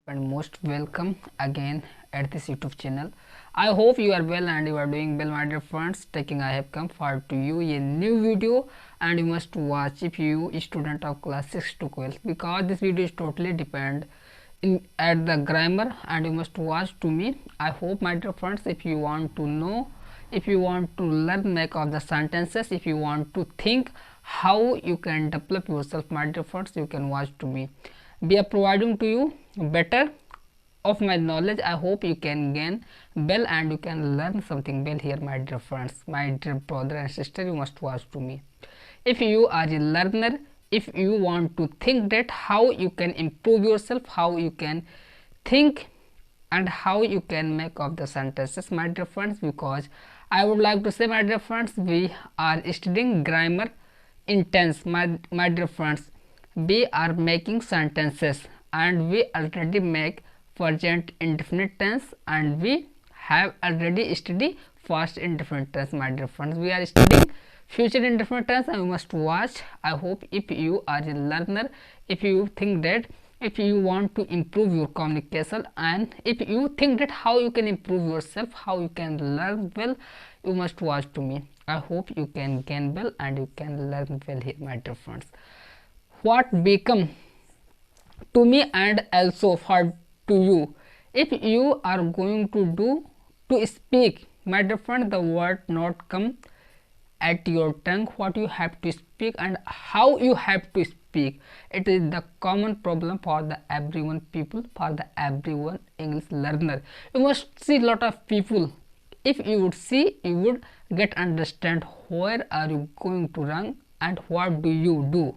and most welcome again at this YouTube channel. I hope you are well and you are doing well, my dear friends. Taking I have come for to you a new video, and you must watch if you student of class 6 to 12, because this video is totally depend in at the grammar, and you must watch to me. I hope, my dear friends, if you want to know, if you want to learn make of the sentences, if you want to think how you can develop yourself, my dear friends, you can watch to me. We are providing to you better of my knowledge. I hope you can gain well and you can learn something well here, my dear friends, my dear brother and sister. You must watch to me. If you are a learner, if you want to think that how you can improve yourself, how you can think and how you can make of the sentences, my dear friends, because I would like to say, my dear friends, we are studying grammar in tense, my dear friends. We are making sentences and we already make present indefinite tense, and we have already studied past indefinite tense, my dear friends. We are studying future indefinite tense and you must watch. I hope if you are a learner, if you think that if you want to improve your communication, and if you think that how you can improve yourself, how you can learn well, you must watch to me. I hope you can gain well and you can learn well here, my dear friends. What become to me and also for to you, if you are going to do to speak, my dear friend, the word not come at your tongue, what you have to speak and how you have to speak. It is the common problem for the everyone people, for the everyone English learner. You must see lot of people. If you would see, you would get understand where are you going to wrong and what do you do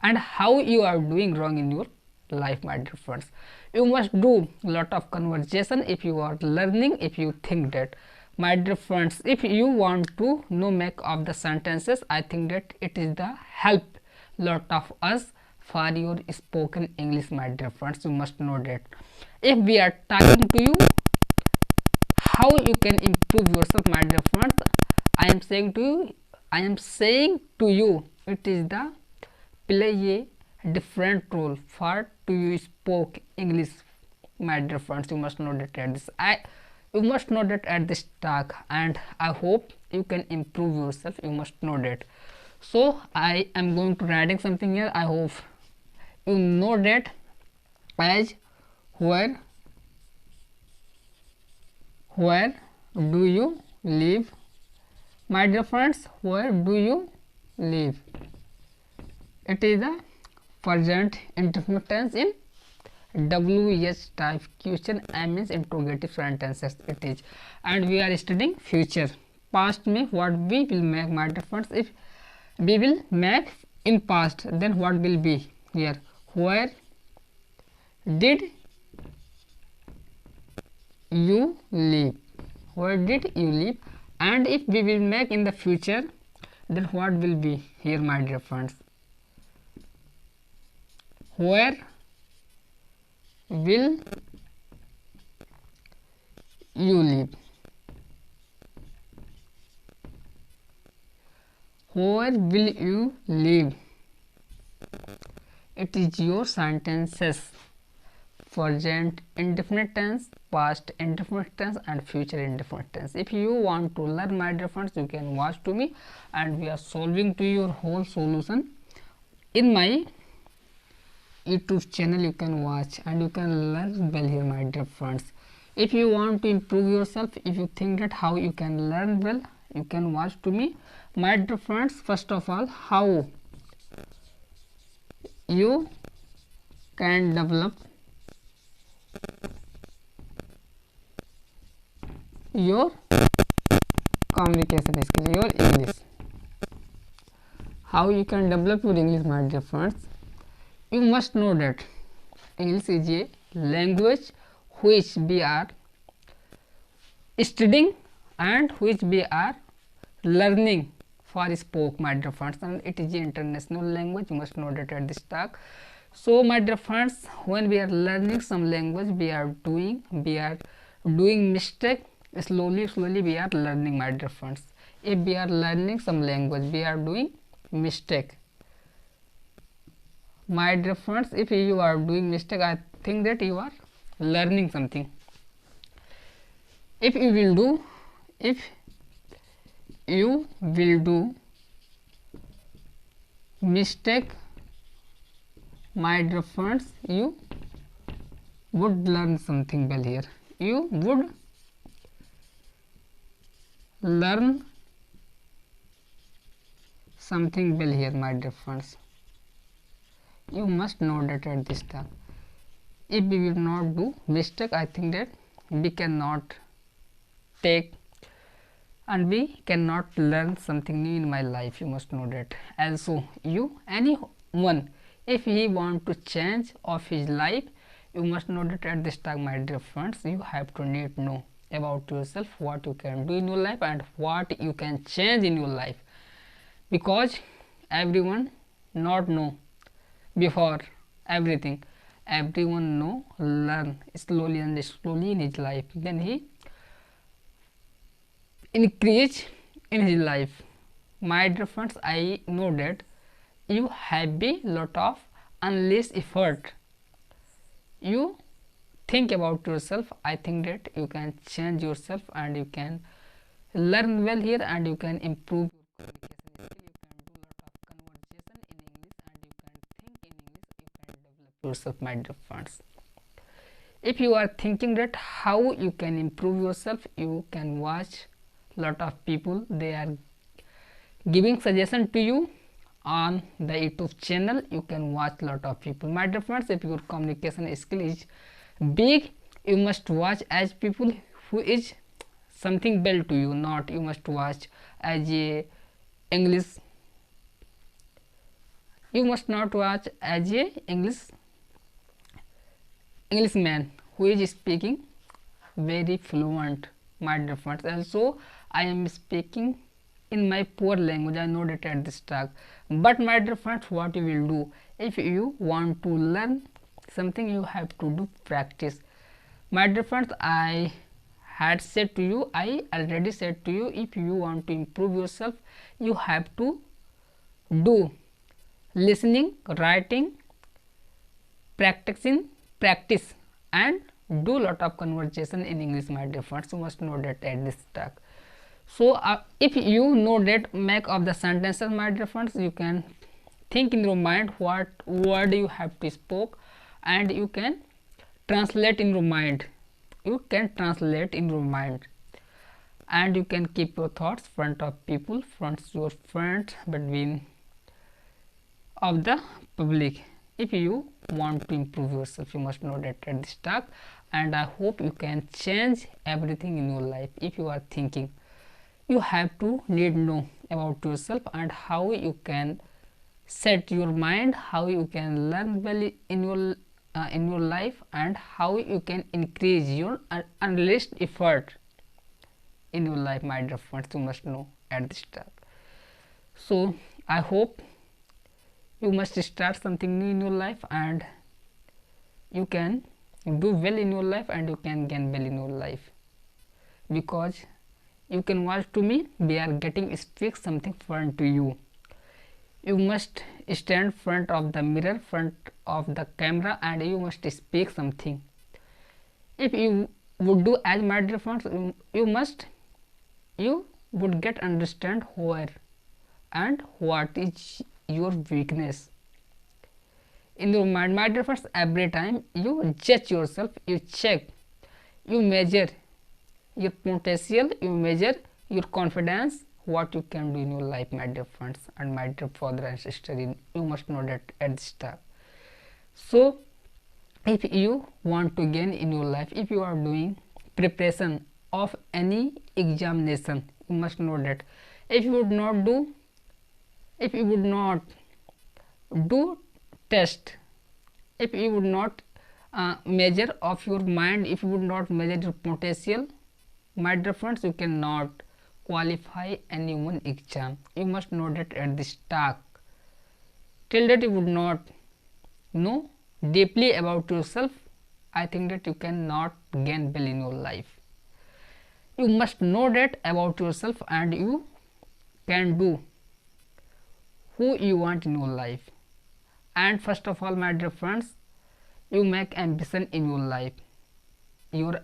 and how you are doing wrong in your life, my dear friends. You must do lot of conversation if you are learning, if you think that, my dear friends. If you want to know make of the sentences, I think that it is the help lot of us for your spoken English, my dear friends. You must know that if we are talking to you how you can improve yourself, my dear friends, I am saying to you, it is the play a different role for to you spoke English, my dear friends. You must know that at this you must know that at this talk, and I hope you can improve yourself. You must know that. So I am going to writing something here. I hope you know that as where do you live, my dear friends? Where do you live? It is the present indefinite tense in WH type question. M means interrogative sentences it is, and we are studying future. Past means what we will make, my dear friends. If we will make in past, then what will be here? Where did you live? Where did you live? And if we will make in the future, then what will be here, my dear friends? Where will you live? Where will you live? It is your sentences, present indefinite tense, past indefinite tense and future indefinite tense. If you want to learn, my dear friends, you can watch to me, and we are solving to your whole solution in my YouTube channel. You can watch and you can learn well here, my dear friends. If you want to improve yourself, if you think that how you can learn well, you can watch to me, my dear friends. First of all, how you can develop your communication skill, your English. How you can develop your English, my dear friends? You must know that English is a language which we are studying and which we are learning for spoke, my dear friends, and it is an international language. You must know that at this talk. So, my dear friends, when we are learning some language, we are doing mistake. Slowly we are learning, my dear friends. If we are learning some language, we are doing mistake. My dear friends, if you are doing mistake, think that you are learning something. If you will do mistake, my dear friends, you would learn something well here. You would learn something well here, my dear friends. You must know that at this time. If we will not do mistake, I think that we cannot take and we cannot learn something new in my life. You must know that. Also, anyone, if he want to change of his life, you must know that at this time, my dear friends, you have to need know about yourself, what you can do in your life and what you can change in your life, because everyone not know before everything. Everyone know, learn slowly and slowly in his life, then he increase in his life. My dear friends, I know that you have a lot of unleashed effort. You think about yourself. I think that you can change yourself and you can learn well here and you can improve your communication skill. You can do a lot of conversation in English and you can think in English. You can develop yourself, my dear friends. If you are thinking that how you can improve yourself, you can watch lot of people, they are giving suggestion to you on the YouTube channel. You can watch lot of people, my dear friends. If your communication skill is big, you must watch as people who is something well to you, not you must watch as a English. You must not watch as a Englishman who is speaking very fluent, my dear friends. Also, I am speaking in my poor language, I know that at this talk. But my dear friends, what you will do, if you want to learn something, you have to do practice. My dear friends, I already said to you, if you want to improve yourself, you have to do listening, writing, practice and do lot of conversation in English, my dear friends. You must know that at this talk. So if you know that make of the sentences, my dear friends, you can think in your mind what word you have to spoke and you can translate in your mind. You can translate in your mind and you can keep your thoughts front of people, front your friends, between of the public. If you want to improve yourself, you must know that at this talk, and I hope you can change everything in your life. If you are thinking, you have to know about yourself and how you can set your mind, how you can learn well in your life and how you can increase your unleashed effort in your life, my dear friends. You must know at this talk. So I hope you must start something new in your life and you can do well in your life and you can gain well in your life, because you can watch to me, we are getting speak something front to you. You must stand front of the mirror, front of the camera, and you must speak something. If you would do as my dear friends, you would get understand where and what is your weakness in your mind, my dear friends. Every time you judge yourself, you check, you measure your potential, you measure your confidence, what you can do in your life, my dear friends and my dear father and sister. You must know that at this time. So if you want to gain in your life, if you are doing preparation of any examination, you must know that if you would not do test, if you would not measure of your mind, if you would not measure your potential, my dear friends, you cannot qualify any one exam. You must know that at this talk. Till that you would not know deeply about yourself, I think that you cannot gain well in your life. You must know that about yourself and you can do who you want in your life. And first of all, my dear friends, you make ambition in your life. Your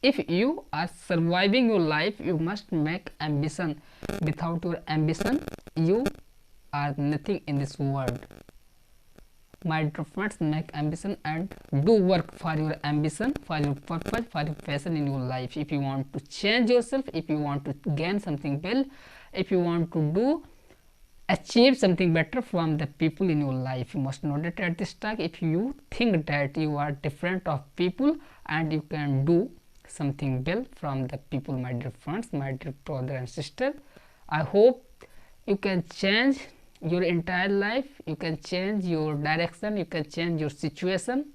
If you are surviving your life, you must make ambition. Without your ambition, you are nothing in this world. My dear friends, make ambition and do work for your ambition, for your purpose, for your passion in your life. If you want to change yourself, if you want to gain something well, if you want to do achieve something better from the people in your life, you must know that at this time, if you think that you are different of people and you can do something well from the people, my dear friends, my dear brother and sister, I hope you can change your entire life, you can change your direction, you can change your situation.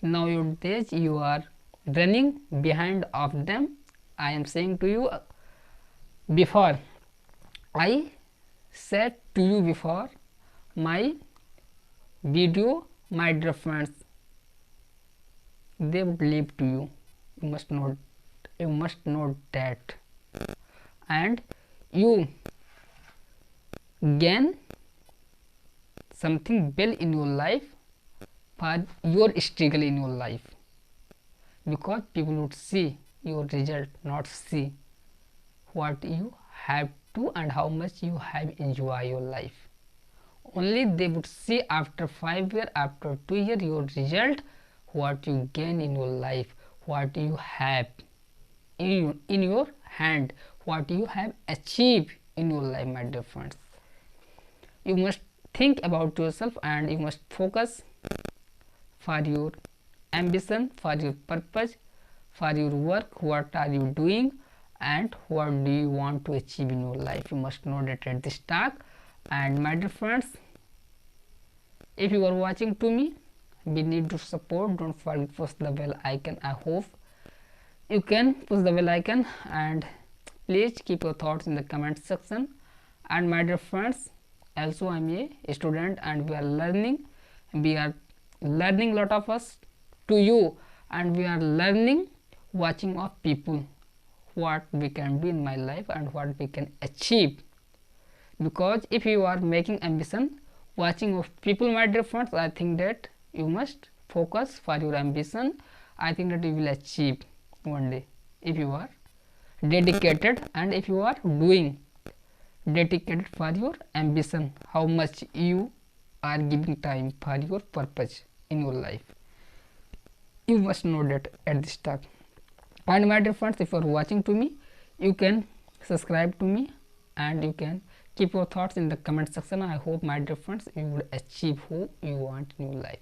Nowadays you are running behind of them. I am saying to you, before I said to you before my video, my dear friends, they would leave to you. You must know that, and you gain something well in your life for your struggle in your life, because people would see your result, not see what you have to and how much you have enjoy your life. Only they would see after 5 years, after 2 years your result, what you gain in your life, what you have in your hand, what you have achieved in your life, my dear friends. You must think about yourself and you must focus for your ambition, for your purpose, for your work, what are you doing and what do you want to achieve in your life. You must know that at this talk. And my dear friends, if you are watching to me, we need to support, don't forget push the bell icon. I hope you can push the bell icon, and please keep your thoughts in the comment section. And my dear friends, also I am a student and we are learning lot of us to you, and we are learning watching of people, what we can do in my life and what we can achieve. Because if you are making ambition watching of people, my dear friends, I think that you must focus for your ambition. I think that you will achieve one day if you are dedicated and if you are doing dedicated for your ambition, how much you are giving time for your purpose in your life. You must know that at this talk. And my dear friends, if you are watching to me, you can subscribe to me and you can keep your thoughts in the comment section. I hope, my dear friends, you would achieve who you want in your life.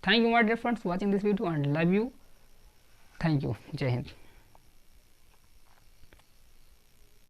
Thank you, my dear friends, watching this video, and love you. Thank you. Jai Hind.